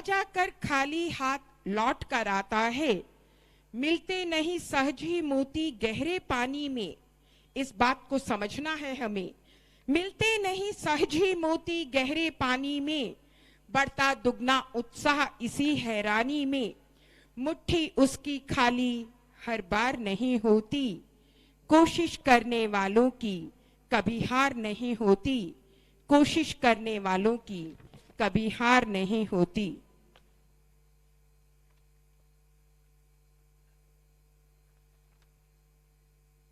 जाकर खाली हाथ लौट कर आता है। मिलते नहीं सहज ही मोती गहरे पानी में। इस बात को समझना है हमें। मिलते नहीं सहज ही मोती गहरे पानी में, बढ़ता दुगना उत्साह इसी हैरानी में। मुट्ठी उसकी खाली हर बार नहीं होती, कोशिश करने वालों की कभी हार नहीं होती। कोशिश करने वालों की कभी हार नहीं होती।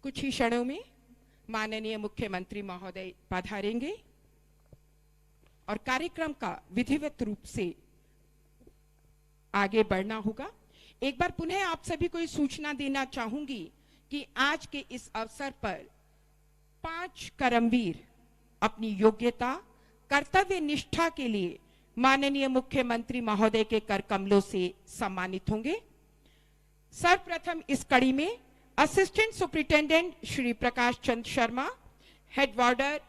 कुछ ही क्षणों में माननीय मुख्यमंत्री महोदय पधारेंगे और कार्यक्रम का विधिवत रूप से आगे बढ़ना होगा। एक बार पुनः आप सभी को सूचना देना चाहूंगी कि आज के इस अवसर पर 5 कर्मवीर अपनी योग्यता कर्तव्य निष्ठा के लिए माननीय मुख्यमंत्री महोदय के कर कमलों से सम्मानित होंगे। सर्वप्रथम इस कड़ी में assistant superintendent Shri Prakash Chand Sharma, head वार्डर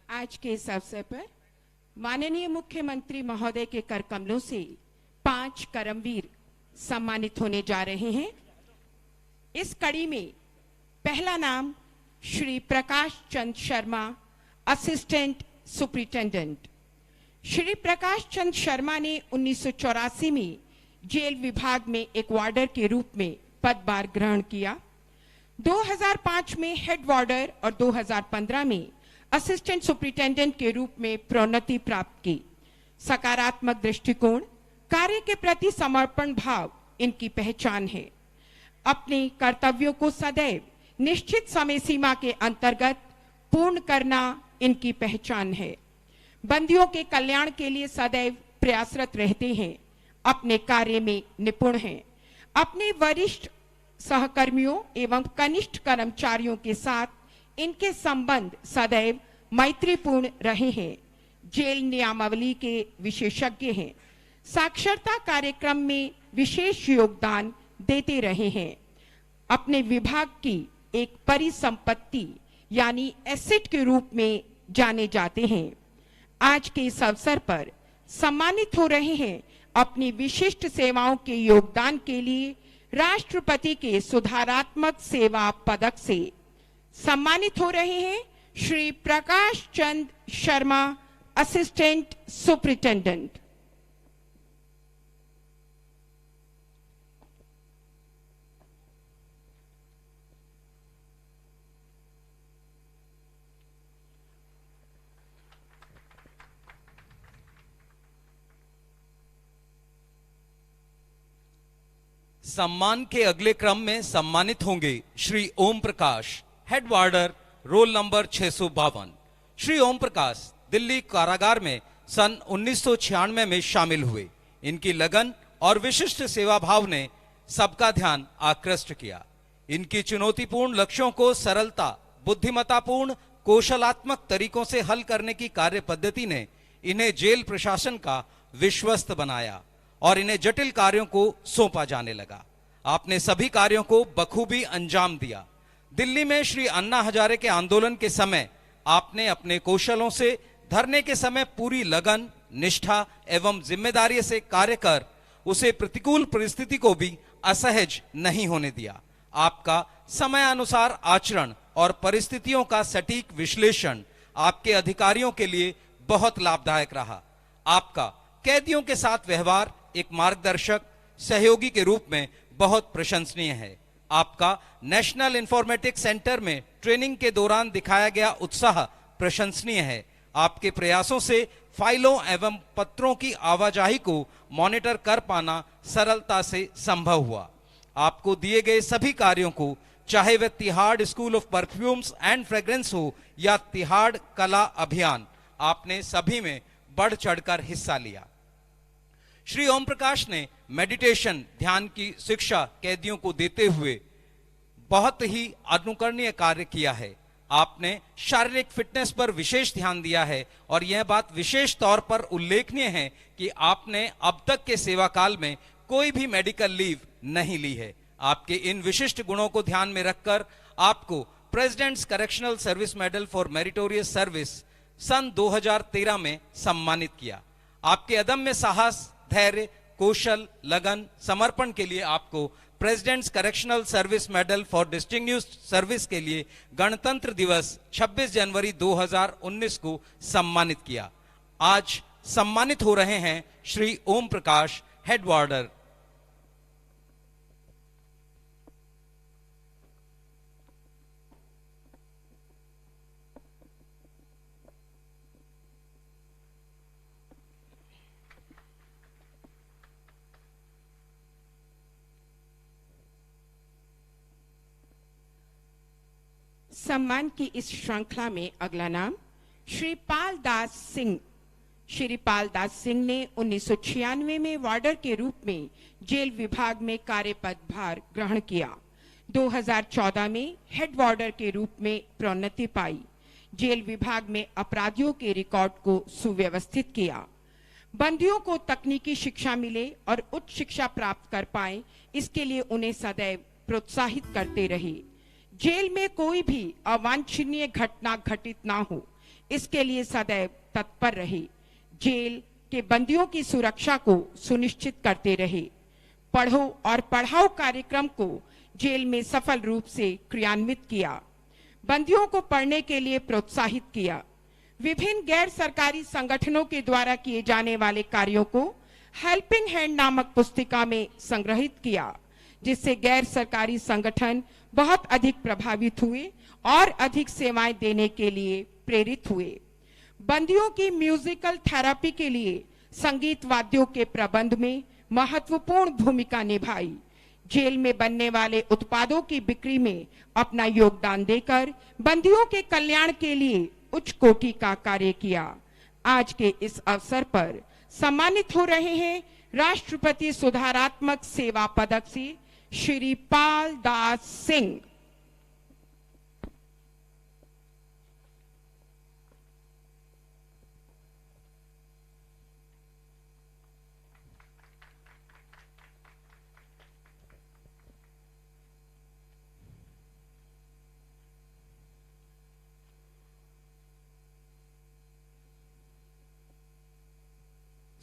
आज के इस अवसर पर माननीय मुख्यमंत्री महोदय के कर कमलों से 5 कर्मवीर सम्मानित होने जा रहे हैं। इस कड़ी में पहला नाम श्री प्रकाश चंद शर्मा, असिस्टेंट सुपरिटेंडेंट। श्री प्रकाश चंद शर्मा ने 1984 में जेल विभाग में एक वार्डर के रूप में पदभार ग्रहण किया। 2005 में हेड वार्डर और 2015 में असिस्टेंट सुपरिटेंडेंट के रूप में प्रोन्नति प्राप्त की। सकारात्मक दृष्टिकोण, कार्य के प्रति समर्पण भाव इनकी पहचान है। अपने कर्तव्यों को सदैव निश्चित समय सीमा के अंतर्गत पूर्ण करना इनकी पहचान है। बंदियों के कल्याण के लिए सदैव प्रयासरत रहते हैं। अपने कार्य में निपुण हैं। अपने वरिष्ठ सहकर्मियों एवं कनिष्ठ कर्मचारियों के साथ इनके संबंध सदैव मैत्रीपूर्ण रहे हैं। जेल नियमावली के विशेषज्ञ हैं। साक्षरता कार्यक्रम में विशेष योगदान देते रहे हैं। अपने विभाग की एक परिसंपत्ति यानी एसेट के रूप में जाने जाते हैं। आज के इस अवसर पर सम्मानित हो रहे हैं अपनी विशिष्ट सेवाओं के योगदान के लिए राष्ट्रपति के सुधारात्मक सेवा पदक से सम्मानित हो रहे हैं श्री प्रकाश चंद शर्मा, असिस्टेंट सुपरिटेंडेंट। सम्मान के अगले क्रम में सम्मानित होंगे Shri Om Prakash, head वार्डर, roll number 652। Shri Om Prakash Delhi कारागार में सन 1996 में शामिल हुए। इनकी लगन और विशिष्ट सेवा भाव ने सबका ध्यान आकृष्ट किया। इनकी चुनौतीपूर्ण लक्ष्यों को सरलता, बुद्धिमत्तापूर्ण, कौशलात्मक तरीकों से हल करने की कार्य पद्धति ने इन्हें जेल प्रशासन का विश्वस्त बनाया और इन्हें जटिल कार्यों को सौंपा जाने लगा। आपने सभी कार्यों को बखूबी अंजाम दिया। दिल्ली में श्री अन्ना हजारे के आंदोलन के समय आपने अपने कौशलों से धरने के समय पूरी लगन, निष्ठा एवं जिम्मेदारी से कार्य कर उसे प्रतिकूल परिस्थिति को भी असहज नहीं होने दिया। आपका समय अनुसार आचरण और परिस्थितियों का सटीक विश्लेषण आपके अधिकारियों के लिए बहुत लाभदायक रहा। आपका कैदियों के साथ व्यवहार एक मार्गदर्शक, सहयोगी के रूप में बहुत प्रशंसनीय है। आपका नेशनल इंफॉर्मेटिक्स सेंटर में ट्रेनिंग के दौरान दिखाया गया उत्साह प्रशंसनीय है। आपके प्रयासों से फाइलों एवं पत्रों की आवाजाही को मॉनिटर कर पाना सरलता से संभव हुआ। आपको दिए गए सभी कार्यों को, चाहे वह Tihar school of perfumes and fragrance हो या तिहाड़ कला अभियान, आपने सभी में बढ़ चढ़कर हिस्सा लिया। श्री ओम प्रकाश ने मेडिटेशन, ध्यान की शिक्षा कैदियों को देते हुए बहुत ही अनुकरणीय कार्य किया है। आपने शारीरिक फिटनेस पर विशेष ध्यान दिया है और यह बात विशेष तौर पर उल्लेखनीय है कि आपने अब तक के सेवा काल में कोई भी मेडिकल लीव नहीं ली है। आपके इन विशिष्ट गुणों को ध्यान में रखकर आपको president's correctional service medal for meritorious service सन 2013 में सम्मानित किया। आपके अदम्य साहस, धैर्य, कौशल, लगन, समर्पण के लिए आपको president's correctional service medal for distinguished service के लिए गणतंत्र दिवस 26 जनवरी 2019 को सम्मानित किया। आज सम्मानित हो रहे हैं श्री ओम प्रकाश, हेड वार्डर। सम्मान की इस श्रृंखला में अगला नाम श्री पाल दास सिंह। श्री पाल दास सिंह ने 1996 में वार्डर के रूप में जेल विभाग में कार्यपदभार ग्रहण किया। 2014 में हेड वार्डर के रूप में प्रोन्नति पाई। जेल विभाग में अपराधियों के रिकॉर्ड को सुव्यवस्थित किया। बंदियों को तकनीकी शिक्षा मिले और उच्च शिक्षा प्राप्त कर पाए, इसके लिए उन्हें सदैव प्रोत्साहित करते रहे। जेल में कोई भी अवांछनीय घटना घटित ना हो, इसके लिए सदैव तत्पर रहे। जेल के बंदियों की सुरक्षा को सुनिश्चित करते रहे। पढ़ो और पढ़ाओ कार्यक्रम को जेल में सफल रूप से क्रियान्वित किया। बंदियों को पढ़ने के लिए प्रोत्साहित किया। विभिन्न गैर सरकारी संगठनों के द्वारा किए जाने वाले कार्यों को हेल्पिंग हैंड नामक पुस्तिका में संग्रहित किया, जिससे गैर सरकारी संगठन बहुत अधिक प्रभावित हुए और अधिक सेवाएं देने के लिए प्रेरित हुए। बंदियों की म्यूजिकल थेरेपी के लिए संगीत वाद्यों के प्रबंध में महत्वपूर्ण भूमिका निभाई। जेल में बनने वाले उत्पादों की बिक्री में अपना योगदान देकर बंदियों के कल्याण के लिए उच्च कोटि का कार्य किया। आज के इस अवसर पर सम्मानित हो रहे हैं राष्ट्रपति सुधारात्मक सेवा पदक से श्री पाल दास सिंह।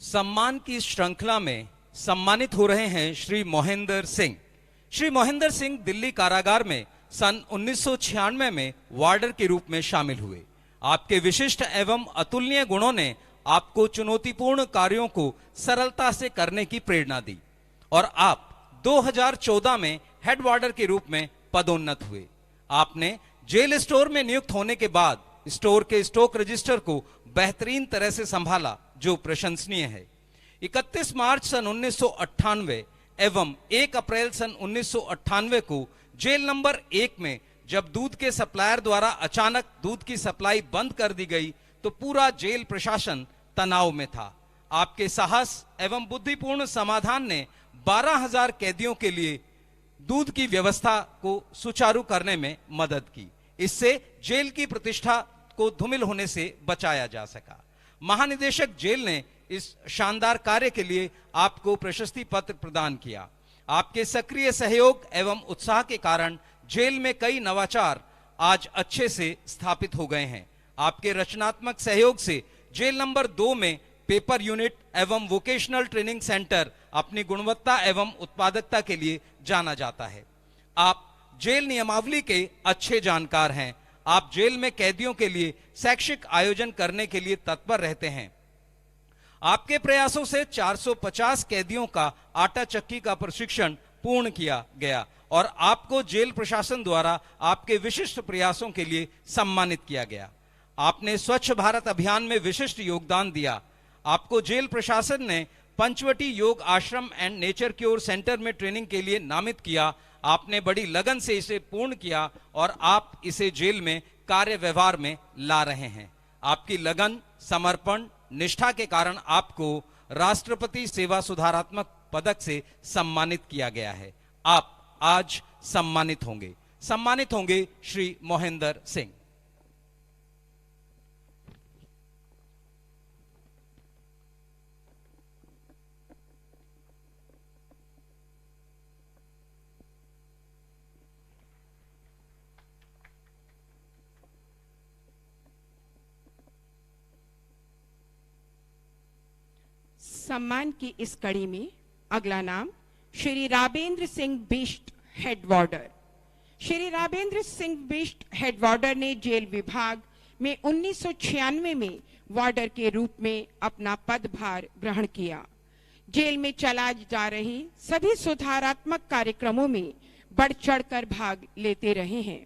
सम्मान की श्रृंखला में सम्मानित हो रहे हैं श्री मोहिंदर सिंह। श्री मोहिंदर सिंह दिल्ली कारागार में सन 1996 में वार्डर के रूप में शामिल हुए। आपके विशिष्ट एवं अतुलनीय गुणों ने आपको चुनौतीपूर्ण कार्यों को सरलता से करने की प्रेरणा दी और आप 2014 में हेड वार्डर के रूप में पदोन्नत हुए। आपने जेल स्टोर में नियुक्त होने के बाद स्टोर के स्टॉक रजिस्टर को बेहतरीन तरह से संभाला, जो प्रशंसनीय है। 31 मार्च सन 1998 एवं 1 अप्रैल सन 1998 को जेल नंबर 1 में जब दूध के सप्लायर द्वारा अचानक दूध की सप्लाई बंद कर दी गई तो पूरा जेल प्रशासन तनाव में था। आपके साहस एवं बुद्धिपूर्ण समाधान ने 12,000 कैदियों के लिए दूध की व्यवस्था को सुचारू करने में मदद की। इससे जेल की प्रतिष्ठा को धूमिल होने से बचाया जा सका। महानिदेशक जेल ने इस शानदार कार्य के लिए आपको प्रशस्ति पत्र प्रदान किया। आपके सक्रिय सहयोग एवं उत्साह के कारण जेल में कई नवाचार आज अच्छे से स्थापित हो गए हैं। आपके रचनात्मक सहयोग से जेल नंबर 2 में पेपर यूनिट एवं वोकेशनल ट्रेनिंग सेंटर अपनी गुणवत्ता एवं उत्पादकता के लिए जाना जाता है। आप जेल नियमावली के अच्छे जानकार हैं। आप जेल में कैदियों के लिए शैक्षिक आयोजन करने के लिए तत्पर रहते हैं। आपके प्रयासों से 450 कैदियों का आटा चक्की का प्रशिक्षण पूर्ण किया गया और आपको जेल प्रशासन द्वारा आपके विशिष्ट प्रयासों के लिए सम्मानित किया गया। आपने स्वच्छ भारत अभियान में विशिष्ट योगदान दिया। आपको जेल प्रशासन ने पंचवटी योग आश्रम एंड नेचर क्योर सेंटर में ट्रेनिंग के लिए नामित किया। आपने बड़ी लगन से इसे पूर्ण किया और आप इसे जेल में कार्य व्यवहार में ला रहे हैं। आपकी लगन, समर्पण, निष्ठा के कारण आपको राष्ट्रपति सेवा सुधारात्मक पदक से सम्मानित किया गया है। आप आज सम्मानित होंगे श्री मोहिंदर सिंह। सम्मान की इस कड़ी में अगला नाम श्री राबेंद्र सिंह बिष्ट, हेड वार्डर। श्री राबेंद्र सिंह बिष्ट, हेड वार्डर ने जेल विभाग में 1996 में वार्डर के रूप में अपना पदभार ग्रहण किया। जेल में चला जा रही सभी सुधारात्मक कार्यक्रमों में बढ़ चढ़कर भाग लेते रहे हैं।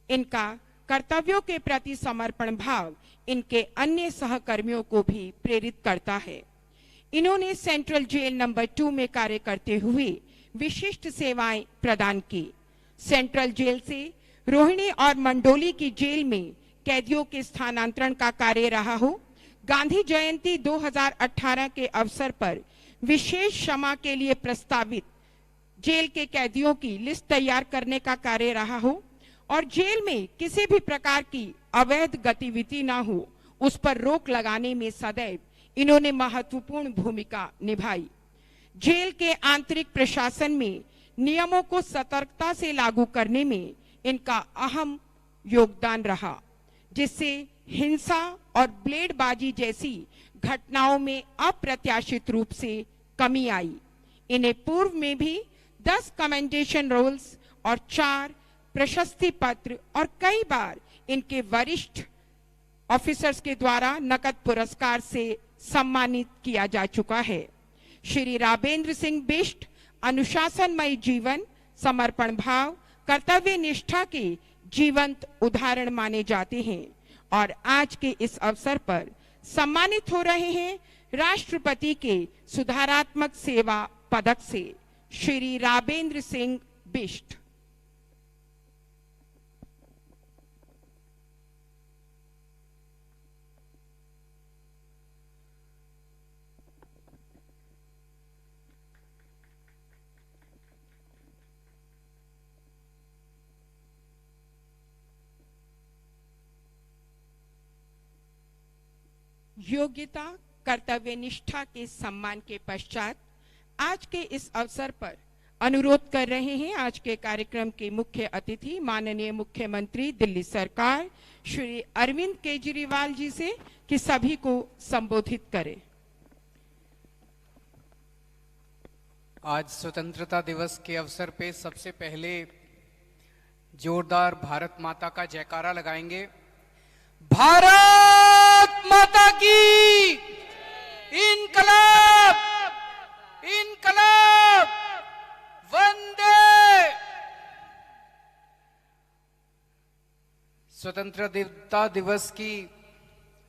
इनका कर्तव्यों के प्रति समर्पण भाव इनके अन्य सहकर्मियों को भी प्रेरित करता है। इन्होंने सेंट्रल जेल नंबर 2 में कार्य करते हुए विशिष्ट सेवाएं प्रदान की। सेंट्रल जेल से रोहिणी और मंडोली की जेल में कैदियों के स्थानांतरण का कार्य रहा हो, गांधी जयंती 2018 के अवसर पर विशेष क्षमा के लिए प्रस्तावित जेल के कैदियों की लिस्ट तैयार करने का कार्य रहा हो और जेल में किसी भी प्रकार की अवैध गतिविधि ना हो, उस पर रोक लगाने में सदैव इन्होंने महत्वपूर्ण भूमिका निभाई। जेल के आंतरिक प्रशासन में नियमों को सतर्कता से लागू करने में इनका अहम योगदान रहा, जिससे हिंसा और ब्लेडबाजी जैसी घटनाओं में अप्रत्याशित रूप से कमी आई। इन्हें पूर्व में भी 10 कमेंडेशन रोल्स और 4 प्रशस्ति पत्र और कई बार इनके वरिष्ठ ऑफिसर्स के द्वारा नकद पुरस्कार से सम्मानित किया जा चुका है। श्री राबेंद्र सिंह बिष्ट अनुशासनमय जीवन, समर्पण भाव, कर्तव्य निष्ठा के जीवंत उदाहरण माने जाते हैं और आज के इस अवसर पर सम्मानित हो रहे हैं राष्ट्रपति के सुधारात्मक सेवा पदक से। श्री राबेंद्र सिंह बिष्ट। योग्यता, कर्तव्य निष्ठा के सम्मान के पश्चात आज के इस अवसर पर अनुरोध कर रहे हैं आज के कार्यक्रम के मुख्य अतिथि माननीय मुख्यमंत्री दिल्ली सरकार श्री अरविंद केजरीवाल जी से कि सभी को संबोधित करें। आज स्वतंत्रता दिवस के अवसर पे सबसे पहले जोरदार भारत माता का जयकारा लगाएंगे। भारत माता की इनकलाब, इनकलाब, वंदे। स्वतंत्रता दिवस की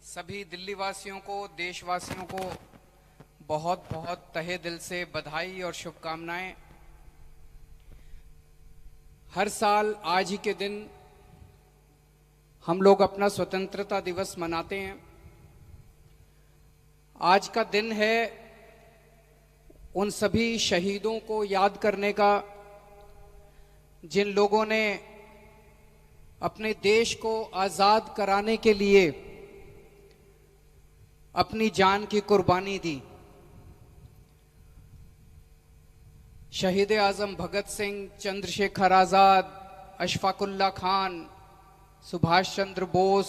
सभी दिल्ली वासियों को, देशवासियों को बहुत बहुत तहे दिल से बधाई और शुभकामनाएं। हर साल आज ही के दिन हम लोग अपना स्वतंत्रता दिवस मनाते हैं। आज का दिन है उन सभी शहीदों को याद करने का जिन लोगों ने अपने देश को आजाद कराने के लिए अपनी जान की कुर्बानी दी। शहीद आजम भगत सिंह, चंद्रशेखर आजाद, अशफाकुल्ला खान, सुभाष चंद्र बोस,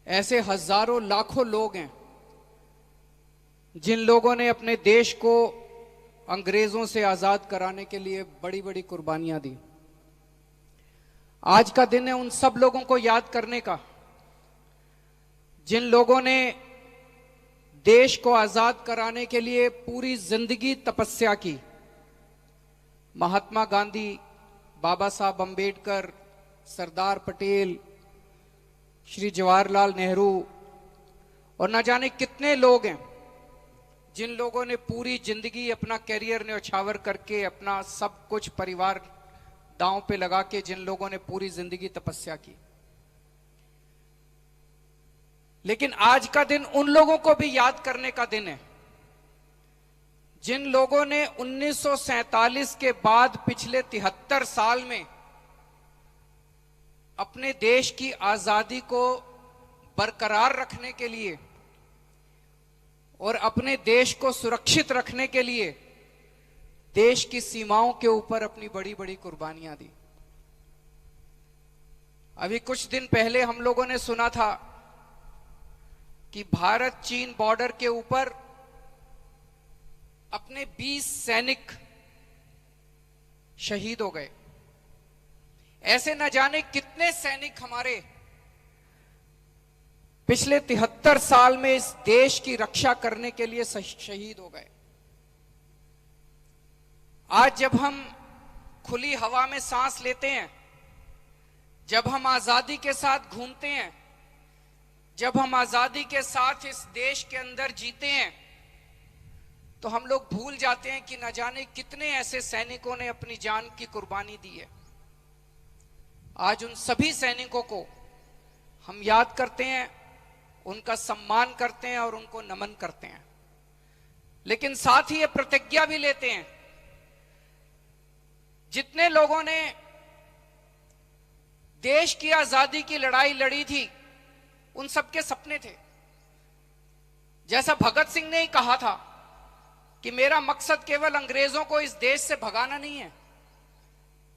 ऐसे हजारों लाखों लोग हैं जिन लोगों ने अपने देश को अंग्रेजों से आजाद कराने के लिए बड़ी बड़ी कुर्बानियां दी। आज का दिन है उन सब लोगों को याद करने का जिन लोगों ने देश को आजाद कराने के लिए पूरी जिंदगी तपस्या की। महात्मा गांधी, बाबा साहब अंबेडकर, सरदार पटेल, श्री जवाहरलाल नेहरू और न जाने कितने लोग हैं जिन लोगों ने पूरी जिंदगी अपना कैरियर न्यौछावर करके अपना सब कुछ परिवार दांव पे लगा के जिन लोगों ने पूरी जिंदगी तपस्या की। लेकिन आज का दिन उन लोगों को भी याद करने का दिन है जिन लोगों ने 1947 के बाद पिछले 73 साल में अपने देश की आजादी को बरकरार रखने के लिए और अपने देश को सुरक्षित रखने के लिए देश की सीमाओं के ऊपर अपनी बड़ी बड़ी कुर्बानियां दी। अभी कुछ दिन पहले हम लोगों ने सुना था कि भारत चीन बॉर्डर के ऊपर अपने 20 सैनिक शहीद हो गए। ऐसे न जाने कितने सैनिक हमारे पिछले 73 साल में इस देश की रक्षा करने के लिए शहीद हो गए। आज जब हम खुली हवा में सांस लेते हैं, जब हम आजादी के साथ घूमते हैं, जब हम आजादी के साथ इस देश के अंदर जीते हैं, तो हम लोग भूल जाते हैं कि न जाने कितने ऐसे सैनिकों ने अपनी जान की कुर्बानी दी है। आज उन सभी सैनिकों को हम याद करते हैं, उनका सम्मान करते हैं और उनको नमन करते हैं। लेकिन साथ ही ये प्रतिज्ञा भी लेते हैं, जितने लोगों ने देश की आजादी की लड़ाई लड़ी थी उन सबके सपने थे। जैसा भगत सिंह ने ही कहा था कि मेरा मकसद केवल अंग्रेजों को इस देश से भगाना नहीं है,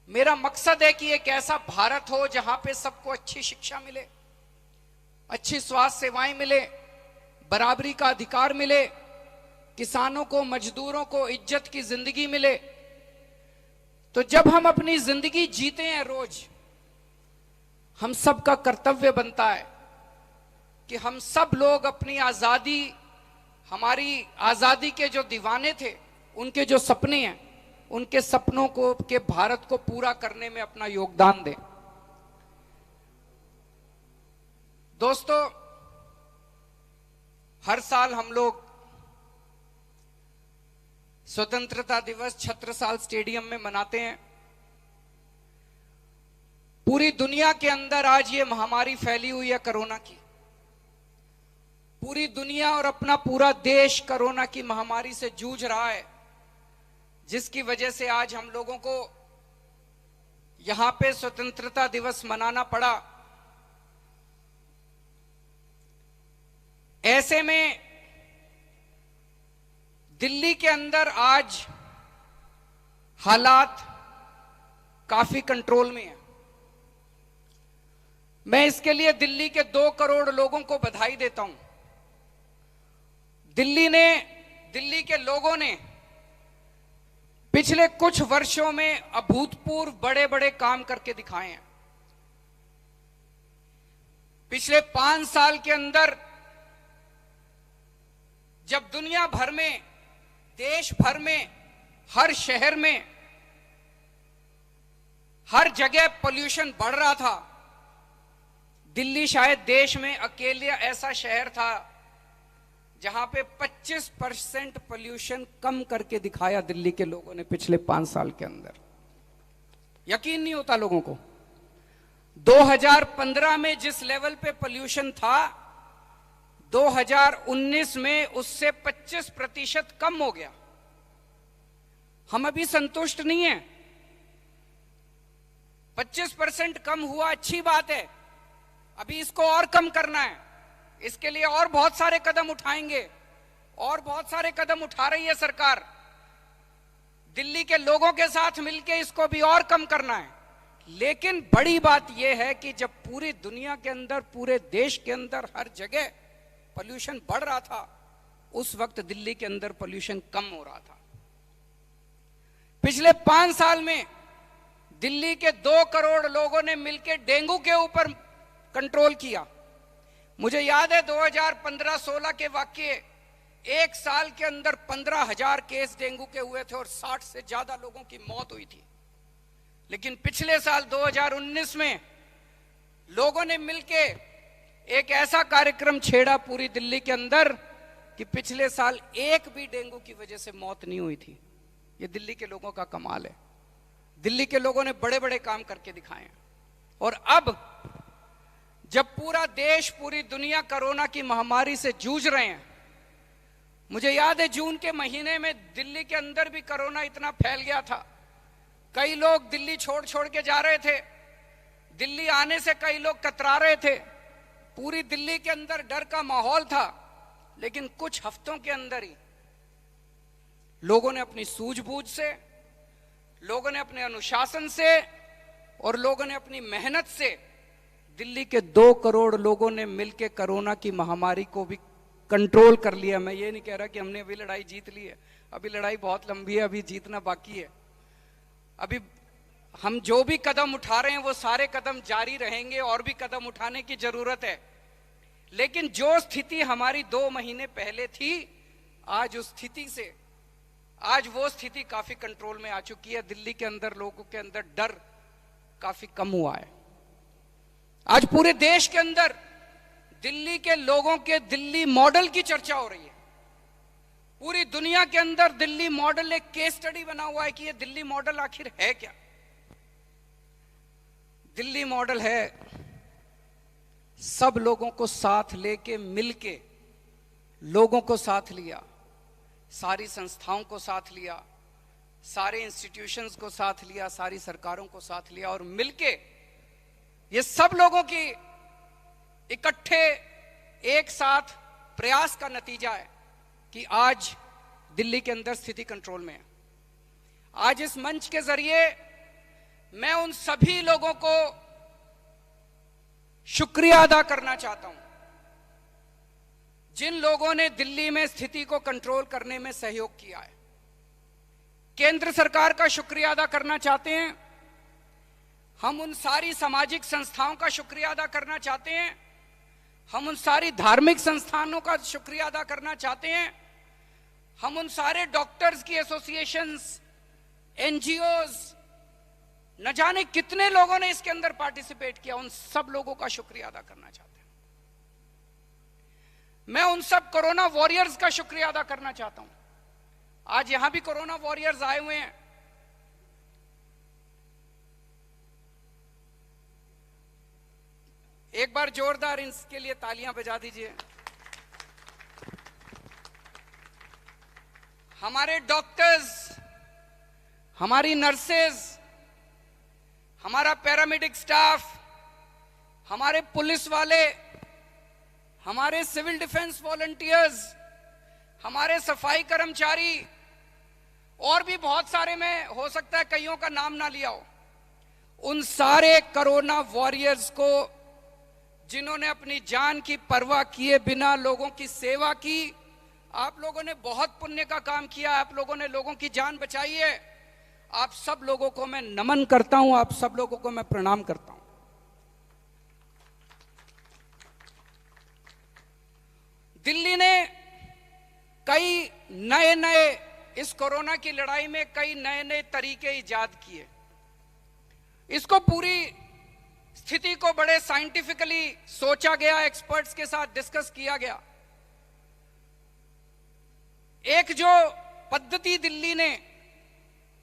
मेरा मकसद है कि एक ऐसा भारत हो जहां पे सबको अच्छी शिक्षा मिले, अच्छी स्वास्थ्य सेवाएं मिले, बराबरी का अधिकार मिले, किसानों को, मजदूरों को इज्जत की जिंदगी मिले। तो जब हम अपनी जिंदगी जीते हैं रोज, हम सब का कर्तव्य बनता है कि हम सब लोग अपनी आजादी, हमारी आजादी के जो दीवाने थे, उनके जो सपने हैं, उनके सपनों को के भारत को पूरा करने में अपना योगदान दें। दोस्तों, हर साल हम लोग स्वतंत्रता दिवस छत्रसाल स्टेडियम में मनाते हैं। पूरी दुनिया के अंदर आज ये महामारी फैली हुई है कोरोना की। पूरी दुनिया और अपना पूरा देश कोरोना की महामारी से जूझ रहा है, जिसकी वजह से आज हम लोगों को यहां पे स्वतंत्रता दिवस मनाना पड़ा। ऐसे में दिल्ली के अंदर आज हालात काफी कंट्रोल में है। मैं इसके लिए दिल्ली के 2 करोड़ लोगों को बधाई देता हूं। दिल्ली के लोगों ने पिछले कुछ वर्षों में अभूतपूर्व बड़े बड़े काम करके दिखाए हैं। पिछले 5 साल के अंदर जब दुनिया भर में, देश भर में, हर शहर में, हर जगह पोल्यूशन बढ़ रहा था, दिल्ली शायद देश में अकेले ऐसा शहर था जहां पे 25% पोल्यूशन कम करके दिखाया दिल्ली के लोगों ने पिछले 5 साल के अंदर। यकीन नहीं होता लोगों को। 2015 में जिस लेवल पे पोल्यूशन था, 2019 में उससे 25% कम हो गया। हम अभी संतुष्ट नहीं हैं। 25% कम हुआ, अच्छी बात है। अभी इसको और कम करना है। इसके लिए और बहुत सारे कदम उठाएंगे, और बहुत सारे कदम उठा रही है सरकार। दिल्ली के लोगों के साथ मिलकर इसको भी और कम करना है। लेकिन बड़ी बात यह है कि जब पूरी दुनिया के अंदर, पूरे देश के अंदर हर जगह पोल्यूशन बढ़ रहा था, उस वक्त दिल्ली के अंदर पोल्यूशन कम हो रहा था। पिछले 5 साल में दिल्ली के 2 करोड़ लोगों ने मिलकर डेंगू के ऊपर कंट्रोल किया। मुझे याद है 2015-16 के वाकये, 1 साल के अंदर 15,000 केस डेंगू के हुए थे और 60 से ज्यादा लोगों की मौत हुई थी। लेकिन पिछले साल 2019 में लोगों ने मिलकर एक ऐसा कार्यक्रम छेड़ा पूरी दिल्ली के अंदर कि पिछले साल एक भी डेंगू की वजह से मौत नहीं हुई थी। ये दिल्ली के लोगों का कमाल है। दिल्ली के लोगों ने बड़े बड़े काम करके दिखाए हैं। और अब जब पूरा देश, पूरी दुनिया कोरोना की महामारी से जूझ रहे हैं, मुझे याद है जून के महीने में दिल्ली के अंदर भी कोरोना इतना फैल गया था, कई लोग दिल्ली छोड़ छोड़ के जा रहे थे। दिल्ली आने से कई लोग कतरा रहे थे। पूरी दिल्ली के अंदर डर का माहौल था। लेकिन कुछ हफ्तों के अंदर ही लोगों ने अपनी सूझबूझ से, लोगों ने अपने अनुशासन से और लोगों ने अपनी मेहनत से, दिल्ली के 2 करोड़ लोगों ने मिलकर कोरोना की महामारी को भी कंट्रोल कर लिया। मैं ये नहीं कह रहा कि हमने अभी लड़ाई जीत ली है। अभी लड़ाई बहुत लंबी है, अभी जीतना बाकी है। अभी हम जो भी कदम उठा रहे हैं वो सारे कदम जारी रहेंगे, और भी कदम उठाने की जरूरत है। लेकिन जो स्थिति हमारी 2 महीने पहले थी, आज उस स्थिति से, आज वो स्थिति काफी कंट्रोल में आ चुकी है। दिल्ली के अंदर लोगों के अंदर डर काफी कम हुआ है। आज पूरे देश के अंदर दिल्ली के लोगों के दिल्ली मॉडल की चर्चा हो रही है। पूरी दुनिया के अंदर दिल्ली मॉडल एक केस स्टडी बना हुआ है कि ये दिल्ली मॉडल आखिर है क्या। दिल्ली मॉडल है सब लोगों को साथ लेके, मिलके लोगों को साथ लिया, सारी संस्थाओं को साथ लिया, सारे इंस्टीट्यूशंस को साथ लिया, सारी सरकारों को साथ लिया, और मिलके ये सब लोगों की इकट्ठे एक साथ प्रयास का नतीजा है कि आज दिल्ली के अंदर स्थिति कंट्रोल में है। आज इस मंच के जरिए मैं उन सभी लोगों को शुक्रिया अदा करना चाहता हूं जिन लोगों ने दिल्ली में स्थिति को कंट्रोल करने में सहयोग किया है। केंद्र सरकार का शुक्रिया अदा करना चाहते हैं। हम उन सारी सामाजिक संस्थाओं का शुक्रिया अदा करना चाहते हैं। हम उन सारी धार्मिक संस्थानों का शुक्रिया अदा करना चाहते हैं। हम उन सारे डॉक्टर्स की एसोसिएशंस, एनजीओज, न जाने कितने लोगों ने इसके अंदर पार्टिसिपेट किया, उन सब लोगों का शुक्रिया अदा करना चाहते हैं। मैं उन सब कोरोना वॉरियर्स का शुक्रिया अदा करना चाहता हूं। आज यहां भी कोरोना वॉरियर्स आए हुए हैं। एक बार जोरदार इनके लिए तालियां बजा दीजिए। हमारे डॉक्टर्स, हमारी नर्सेज, हमारा पैरामेडिक स्टाफ, हमारे पुलिस वाले, हमारे सिविल डिफेंस वॉलंटियर्स, हमारे सफाई कर्मचारी, और भी बहुत सारे, में हो सकता है कईयों का नाम ना लिया हो, उन सारे कोरोना वॉरियर्स को जिन्होंने अपनी जान की परवाह किए बिना लोगों की सेवा की। आप लोगों ने बहुत पुण्य का काम किया। आप लोगों ने लोगों की जान बचाई है। आप सब लोगों को मैं नमन करता हूं। आप सब लोगों को मैं प्रणाम करता हूं। दिल्ली ने कई नए इस कोरोना की लड़ाई में कई नए तरीके इजाद किए। इसको पूरी स्थिति को बड़े साइंटिफिकली सोचा गया, एक्सपर्ट्स के साथ डिस्कस किया गया। एक जो पद्धति दिल्ली ने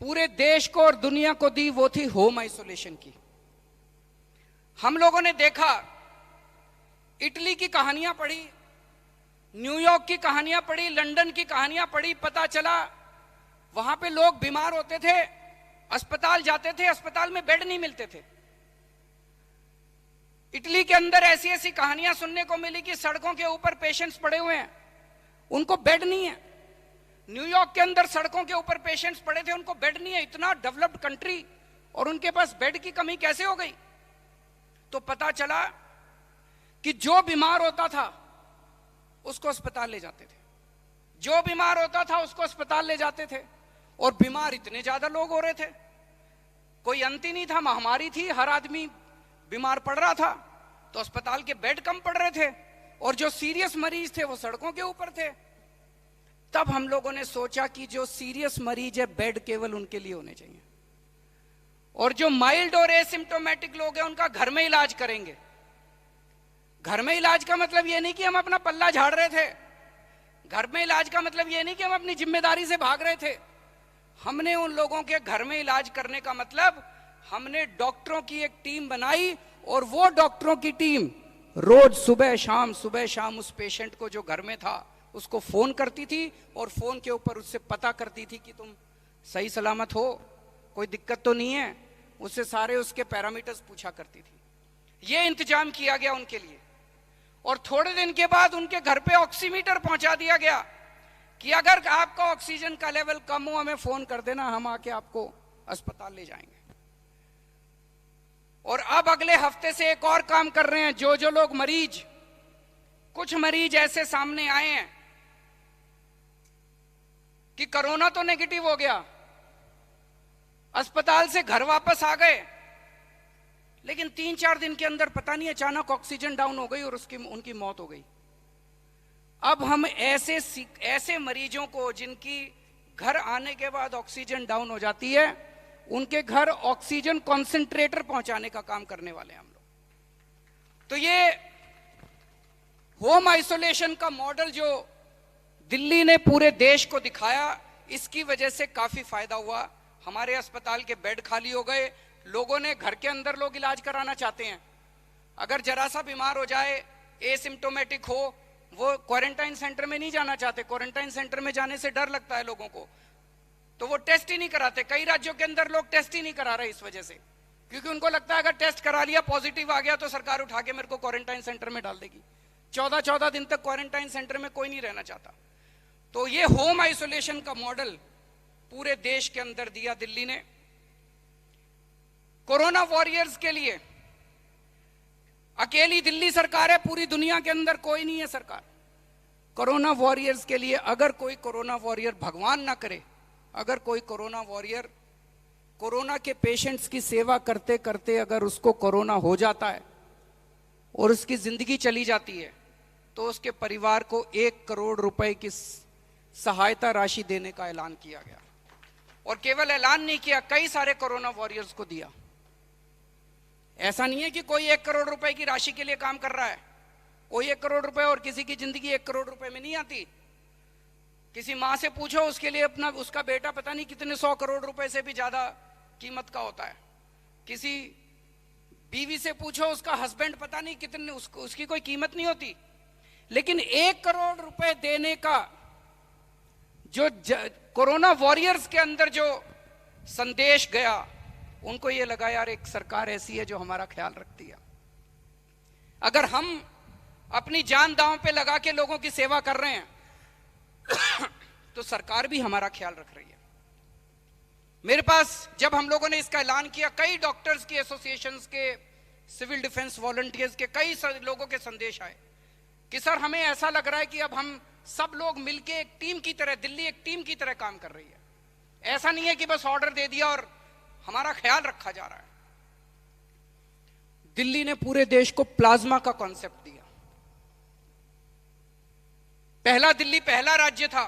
पूरे देश को और दुनिया को दी वो थी होम आइसोलेशन की। हम लोगों ने देखा, इटली की कहानियां पढ़ी, न्यूयॉर्क की कहानियां पढ़ी, लंदन की कहानियां पढ़ी, पता चला वहां पे लोग बीमार होते थे, अस्पताल जाते थे, अस्पताल में बेड नहीं मिलते थे। इटली के अंदर ऐसी ऐसी कहानियां सुनने को मिली कि सड़कों के ऊपर पेशेंट्स पड़े हुए हैं, उनको बेड नहीं है। न्यूयॉर्क के अंदर सड़कों के ऊपर पेशेंट्स पड़े थे, उनको बेड नहीं है। इतना डेवलप्ड कंट्री और उनके पास बेड की कमी कैसे हो गई? तो पता चला कि जो बीमार होता था उसको अस्पताल ले जाते थे, जो बीमार होता था उसको अस्पताल ले जाते थे। और बीमार इतने ज्यादा लोग हो रहे थे, कोई अंत ही नहीं था, महामारी थी, हर आदमी बीमार पड़ रहा था, तो अस्पताल के बेड कम पड़ रहे थे और जो सीरियस मरीज थे वो सड़कों के ऊपर थे। तब हम लोगों ने सोचा कि जो सीरियस मरीज है बेड केवल उनके लिए होने चाहिए, और जो माइल्ड और एसिम्टोमेटिक लोग हैं उनका घर में इलाज करेंगे। घर में इलाज का मतलब यह नहीं कि हम अपना पल्ला झाड़ रहे थे, घर में इलाज का मतलब यह नहीं कि हम अपनी जिम्मेदारी से भाग रहे थे। हमने उन लोगों के घर में इलाज करने का मतलब, हमने डॉक्टरों की एक टीम बनाई और वो डॉक्टरों की टीम रोज सुबह शाम उस पेशेंट को जो घर में था उसको फोन करती थी और फोन के ऊपर उससे पता करती थी कि तुम सही सलामत हो, कोई दिक्कत तो नहीं है। उससे सारे उसके पैरामीटर्स पूछा करती थी। ये इंतजाम किया गया उनके लिए। और थोड़े दिन के बाद उनके घर पे ऑक्सीमीटर पहुंचा दिया गया कि अगर आपका ऑक्सीजन का लेवल कम हो हमें फोन कर देना, हम आके आपको अस्पताल ले जाएंगे। और अब अगले हफ्ते से एक और काम कर रहे हैं। जो लोग मरीज, कुछ मरीज ऐसे सामने आए हैं कि कोरोना तो नेगेटिव हो गया, अस्पताल से घर वापस आ गए, लेकिन 3-4 दिन के अंदर पता नहीं अचानक ऑक्सीजन डाउन हो गई और उनकी मौत हो गई। अब हम ऐसे मरीजों को जिनकी घर आने के बाद ऑक्सीजन डाउन हो जाती है, उनके घर ऑक्सीजन कॉन्सेंट्रेटर पहुंचाने का काम करने वाले हैं हम लोग। तो ये होम आइसोलेशन का मॉडल जो दिल्ली ने पूरे देश को दिखाया, इसकी वजह से काफी फायदा हुआ। हमारे अस्पताल के बेड खाली हो गए, लोगों ने घर के अंदर लोग इलाज कराना चाहते हैं। अगर जरा सा बीमार हो जाए, एसिम्टोमेटिक हो, वो क्वारंटाइन सेंटर में नहीं जाना चाहते। क्वारंटाइन सेंटर में जाने से डर लगता है लोगों को, तो वो टेस्ट ही नहीं कराते। कई राज्यों के अंदर लोग टेस्ट ही नहीं करा रहे इस वजह से, क्योंकि उनको लगता है अगर टेस्ट करा लिया पॉजिटिव आ गया तो सरकार उठा के मेरे को क्वारंटाइन सेंटर में डाल देगी। 14-14 दिन तक क्वारंटाइन सेंटर में कोई नहीं रहना चाहता। तो ये होम आइसोलेशन का मॉडल पूरे देश के अंदर दिया दिल्ली ने। कोरोना वॉरियर्स के लिए अकेली दिल्ली सरकार है, पूरी दुनिया के अंदर कोई नहीं है सरकार। कोरोना वॉरियर्स के लिए अगर कोई कोरोना वॉरियर, भगवान ना करे, अगर कोई कोरोना वॉरियर कोरोना के पेशेंट्स की सेवा करते करते अगर उसको कोरोना हो जाता है और उसकी जिंदगी चली जाती है, तो उसके परिवार को 1 करोड़ रुपए की सहायता राशि देने का ऐलान किया गया। और केवल ऐलान नहीं किया, कई सारे कोरोना वॉरियर्स को दिया। ऐसा नहीं है कि कोई 1 करोड़ रुपए की राशि के लिए काम कर रहा है। कोई 1 करोड़ रुपए, और किसी की जिंदगी 1 करोड़ रुपए में नहीं आती। किसी माँ से पूछो, उसके लिए उसका बेटा पता नहीं कितने 100 करोड़ रुपए से भी ज्यादा कीमत का होता है। किसी बीवी से पूछो, उसका हस्बैंड पता नहीं कितने, उसकी कोई कीमत नहीं होती। लेकिन 1 करोड़ रुपए देने का जो कोरोना वॉरियर्स के अंदर जो संदेश गया, उनको ये लगा यार एक सरकार ऐसी है जो हमारा ख्याल रखती है। अगर हम अपनी जान दांव पे लगा के लोगों की सेवा कर रहे हैं तो सरकार भी हमारा ख्याल रख रही है। मेरे पास जब हम लोगों ने इसका ऐलान किया, कई डॉक्टर्स की एसोसिएशंस के, सिविल डिफेंस वॉलंटियर्स के कई लोगों के संदेश आए कि सर हमें ऐसा लग रहा है कि अब हम सब लोग मिलके एक टीम की तरह, दिल्ली एक टीम की तरह काम कर रही है। ऐसा नहीं है कि बस ऑर्डर दे दिया और हमारा ख्याल रखा जा रहा है। दिल्ली ने पूरे देश को प्लाज्मा का कॉन्सेप्ट दिया। दिल्ली पहला राज्य था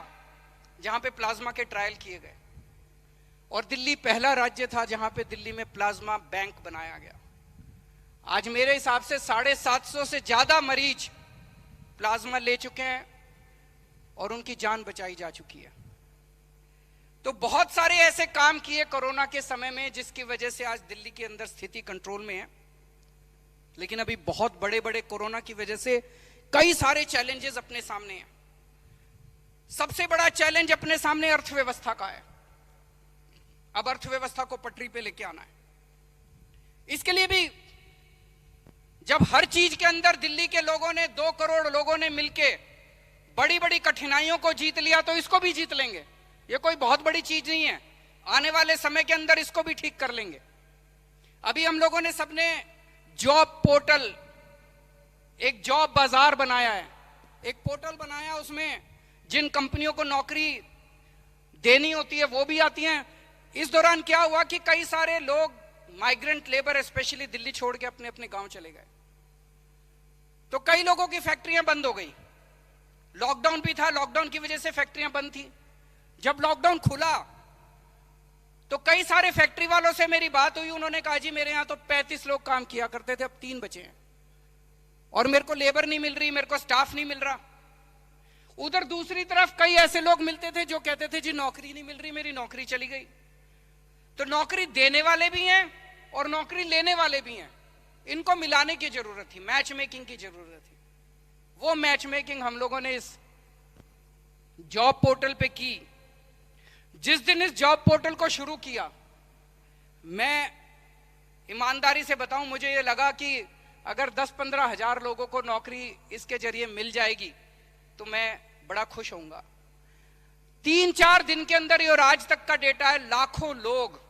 जहां पे प्लाज्मा के ट्रायल किए गए, और दिल्ली पहला राज्य था जहां पे दिल्ली में प्लाज्मा बैंक बनाया गया। आज मेरे हिसाब से 750 से ज्यादा मरीज प्लाज्मा ले चुके हैं, और उनकी जान बचाई जा चुकी है। तो बहुत सारे ऐसे काम किए कोरोना के समय में जिसकी वजह से आज दिल्ली के अंदर स्थिति कंट्रोल में है। लेकिन अभी बहुत बड़े बड़े कोरोना की वजह से कई सारे चैलेंजेस अपने सामने हैं। सबसे बड़ा चैलेंज अपने सामने अर्थव्यवस्था का है। अब अर्थव्यवस्था को पटरी पे लेके आना है। इसके लिए भी जब हर चीज के अंदर दिल्ली के लोगों ने 2 करोड़ लोगों ने मिलके बड़ी बड़ी कठिनाइयों को जीत लिया, तो इसको भी जीत लेंगे। ये कोई बहुत बड़ी चीज नहीं है। आने वाले समय के अंदर इसको भी ठीक कर लेंगे। अभी हम लोगों ने सबने जॉब पोर्टल, एक जॉब बाजार बनाया है, एक पोर्टल बनाया, उसमें जिन कंपनियों को नौकरी देनी होती है वो भी आती हैं। इस दौरान क्या हुआ कि कई सारे लोग माइग्रेंट लेबर स्पेशली दिल्ली छोड़ के अपने अपने गांव चले गए, तो कई लोगों की फैक्ट्रियां बंद हो गई। लॉकडाउन भी था, लॉकडाउन की वजह से फैक्ट्रियां बंद थी। जब लॉकडाउन खुला तो कई सारे फैक्ट्री वालों से मेरी बात हुई। उन्होंने कहा जी मेरे यहां तो 35 लोग काम किया करते थे, अब 3 बचे हैं और मेरे को लेबर नहीं मिल रही, मेरे को स्टाफ नहीं मिल रहा। उधर दूसरी तरफ कई ऐसे लोग मिलते थे जो कहते थे जी नौकरी नहीं मिल रही, मेरी नौकरी चली गई। तो नौकरी देने वाले भी हैं और नौकरी लेने वाले भी हैं, इनको मिलाने की जरूरत थी, मैच मेकिंग की जरूरत थी। वो मैच मेकिंग हम लोगों ने इस जॉब पोर्टल पे की। जिस दिन इस जॉब पोर्टल को शुरू किया, मैं ईमानदारी से बताऊं, मुझे ये लगा कि अगर 10-15 हजार लोगों को नौकरी इसके जरिए मिल जाएगी तो मैं बड़ा खुश होऊंगा। 3-4 दिन के अंदर, ये और आज तक का डेटा है, लाखों लोग,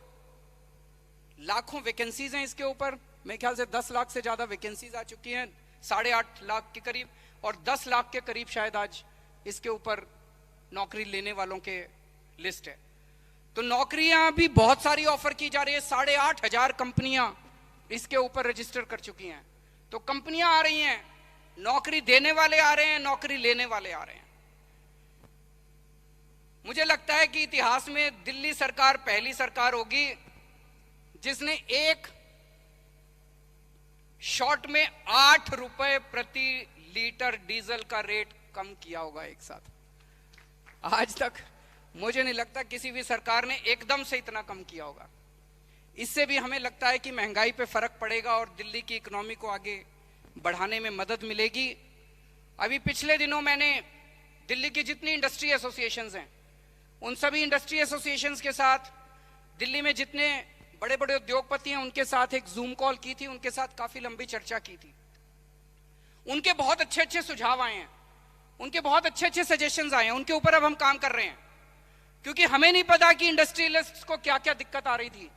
लाखों वैकेंसीज हैं इसके ऊपर। मेरे ख्याल से 10 लाख से ज्यादा वैकेंसीज आ चुकी हैं, 8.5 लाख के करीब, और 10 लाख के करीब शायद आज इसके ऊपर नौकरी लेने वालों के लिस्ट है। तो नौकरियां भी बहुत सारी ऑफर की जा रही है। 8,500 कंपनियां इसके ऊपर रजिस्टर कर चुकी हैं। तो कंपनियां आ रही हैं, नौकरी देने वाले आ रहे हैं, नौकरी लेने वाले आ रहे हैं। मुझे लगता है कि इतिहास में दिल्ली सरकार पहली सरकार होगी जिसने एक शॉट में 8 रुपए प्रति लीटर डीजल का रेट कम किया होगा एक साथ। आज तक मुझे नहीं लगता किसी भी सरकार ने एकदम से इतना कम किया होगा। इससे भी हमें लगता है कि महंगाई पे फर्क पड़ेगा और दिल्ली की इकोनॉमी को आगे बढ़ाने में मदद मिलेगी। अभी पिछले दिनों मैंने दिल्ली की जितनी इंडस्ट्री एसोसिएशंस हैं, उन सभी इंडस्ट्री एसोसिएशंस के साथ, दिल्ली में जितने बड़े बड़े उद्योगपति हैं उनके साथ एक जूम कॉल की थी, उनके साथ काफी लंबी चर्चा की थी। उनके बहुत अच्छे अच्छे सुझाव आए हैं, उनके बहुत अच्छे अच्छे सजेशंस आए हैं, उनके ऊपर अब हम काम कर रहे हैं। क्योंकि हमें नहीं पता कि इंडस्ट्रियलिस्ट्स को क्या क्या दिक्कत आ रही थी,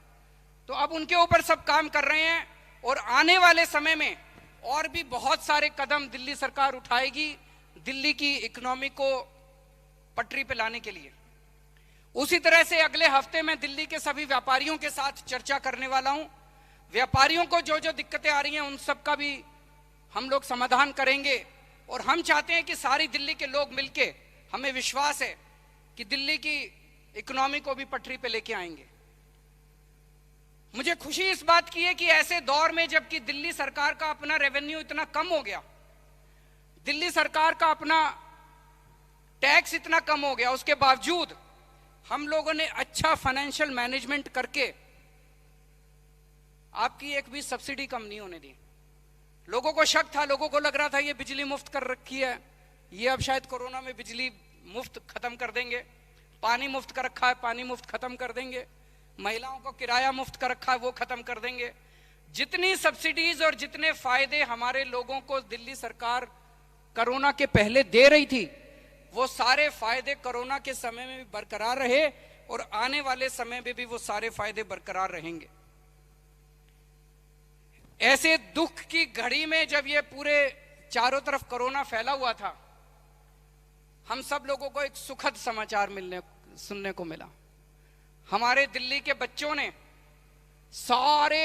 तो अब उनके ऊपर सब काम कर रहे हैं। और आने वाले समय में और भी बहुत सारे कदम दिल्ली सरकार उठाएगी दिल्ली की इकोनॉमी को पटरी पे लाने के लिए। उसी तरह से अगले हफ्ते मैं दिल्ली के सभी व्यापारियों के साथ चर्चा करने वाला हूं। व्यापारियों को जो जो दिक्कतें आ रही हैं उन सब का भी हम लोग समाधान करेंगे। और हम चाहते हैं कि सारी दिल्ली के लोग मिलके, हमें विश्वास है कि दिल्ली की इकोनॉमी को भी पटरी पे लेके आएंगे। मुझे खुशी इस बात की है कि ऐसे दौर में जबकि दिल्ली सरकार का अपना रेवेन्यू इतना कम हो गया, दिल्ली सरकार का अपना टैक्स इतना कम हो गया, उसके बावजूद हम लोगों ने अच्छा फाइनेंशियल मैनेजमेंट करके आपकी एक भी सब्सिडी कम नहीं होने दी। लोगों को शक था, लोगों को लग रहा था ये बिजली मुफ्त कर रखी है, ये अब शायद कोरोना में बिजली मुफ्त खत्म कर देंगे, पानी मुफ्त कर रखा है, पानी मुफ्त खत्म कर देंगे, महिलाओं को किराया मुफ्त कर रखा है, वो खत्म कर देंगे। जितनी सब्सिडीज और जितने फायदे हमारे लोगों को दिल्ली सरकार कोरोना के पहले दे रही थी, वो सारे फायदे कोरोना के समय में भी बरकरार रहे और आने वाले समय में भी वो सारे फायदे बरकरार रहेंगे। ऐसे दुख की घड़ी में जब ये पूरे चारों तरफ कोरोना फैला हुआ था, हम सब लोगों को एक सुखद समाचार सुनने को मिला। हमारे दिल्ली के बच्चों ने सारे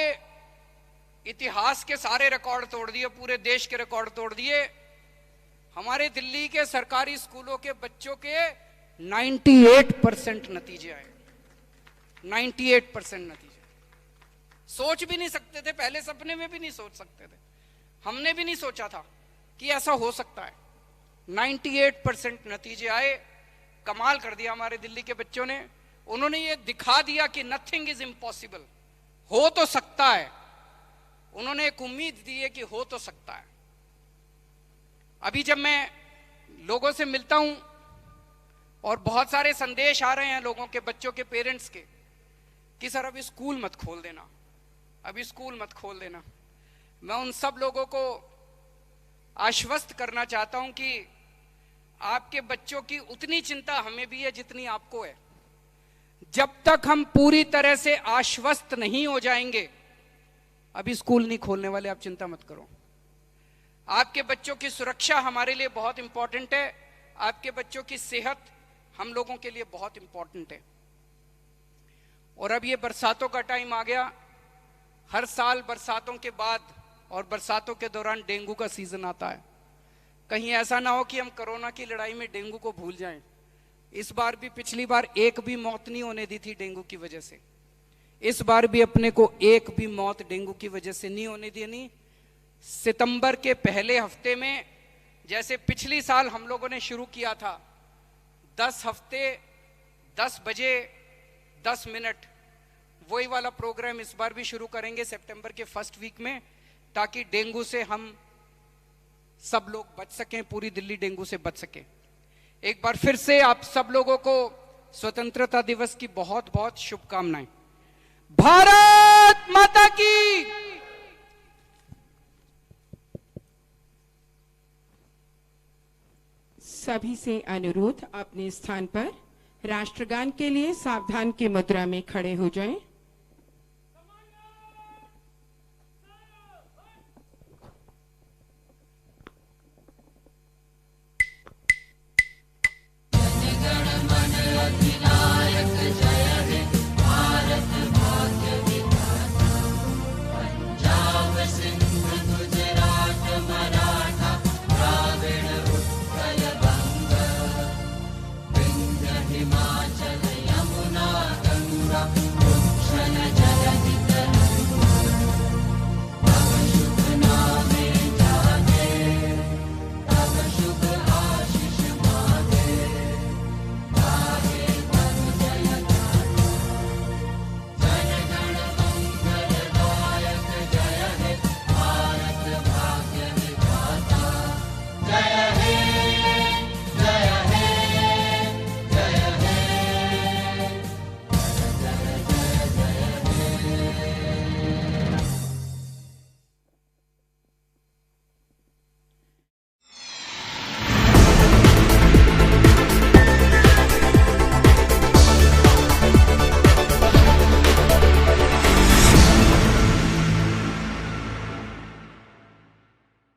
इतिहास के सारे रिकॉर्ड तोड़ दिए, पूरे देश के रिकॉर्ड तोड़ दिए। हमारे दिल्ली के सरकारी स्कूलों के बच्चों के 98% नतीजे आए, 98% नतीजे। सोच भी नहीं सकते थे, पहले सपने में भी नहीं सोच सकते थे, हमने भी नहीं सोचा था कि ऐसा हो सकता है। 98% नतीजे आए। कमाल कर दिया हमारे दिल्ली के बच्चों ने। उन्होंने ये दिखा दिया कि नथिंग इज इम्पॉसिबल, हो तो सकता है। उन्होंने एक उम्मीद दी है कि हो तो सकता है। अभी जब मैं लोगों से मिलता हूं और बहुत सारे संदेश आ रहे हैं लोगों के, बच्चों के पेरेंट्स के, कि सर अभी स्कूल मत खोल देना, अभी स्कूल मत खोल देना। मैं उन सब लोगों को आश्वस्त करना चाहता हूं कि आपके बच्चों की उतनी चिंता हमें भी है जितनी आपको है। जब तक हम पूरी तरह से आश्वस्त नहीं हो जाएंगे, अभी स्कूल नहीं खोलने वाले, आप चिंता मत करो। आपके बच्चों की सुरक्षा हमारे लिए बहुत इंपॉर्टेंट है। आपके बच्चों की सेहत हम लोगों के लिए बहुत इंपॉर्टेंट है। और अब ये बरसातों का टाइम आ गया। हर साल बरसातों के बाद और बरसातों के दौरान डेंगू का सीजन आता है। कहीं ऐसा ना हो कि हम कोरोना की लड़ाई में डेंगू को भूल जाएं। इस बार भी, पिछली बार एक भी मौत नहीं होने दी थी डेंगू की वजह से। इस बार भी अपने को एक भी मौत डेंगू की वजह से नहीं होने देनी। सितंबर के पहले हफ्ते में, जैसे पिछली साल हम लोगों ने शुरू किया था, 10 हफ्ते 10 बजे 10 मिनट, वही वाला प्रोग्राम इस बार भी शुरू करेंगे सितंबर के फर्स्ट वीक में, ताकि डेंगू से हम सब लोग बच सकें, पूरी दिल्ली डेंगू से बच सके। एक बार फिर से आप सब लोगों को स्वतंत्रता दिवस की बहुत बहुत शुभकामनाएं। भारत माता की। सभी से अनुरोध अपने स्थान पर राष्ट्रगान के लिए सावधान की मुद्रा में खड़े हो जाएं।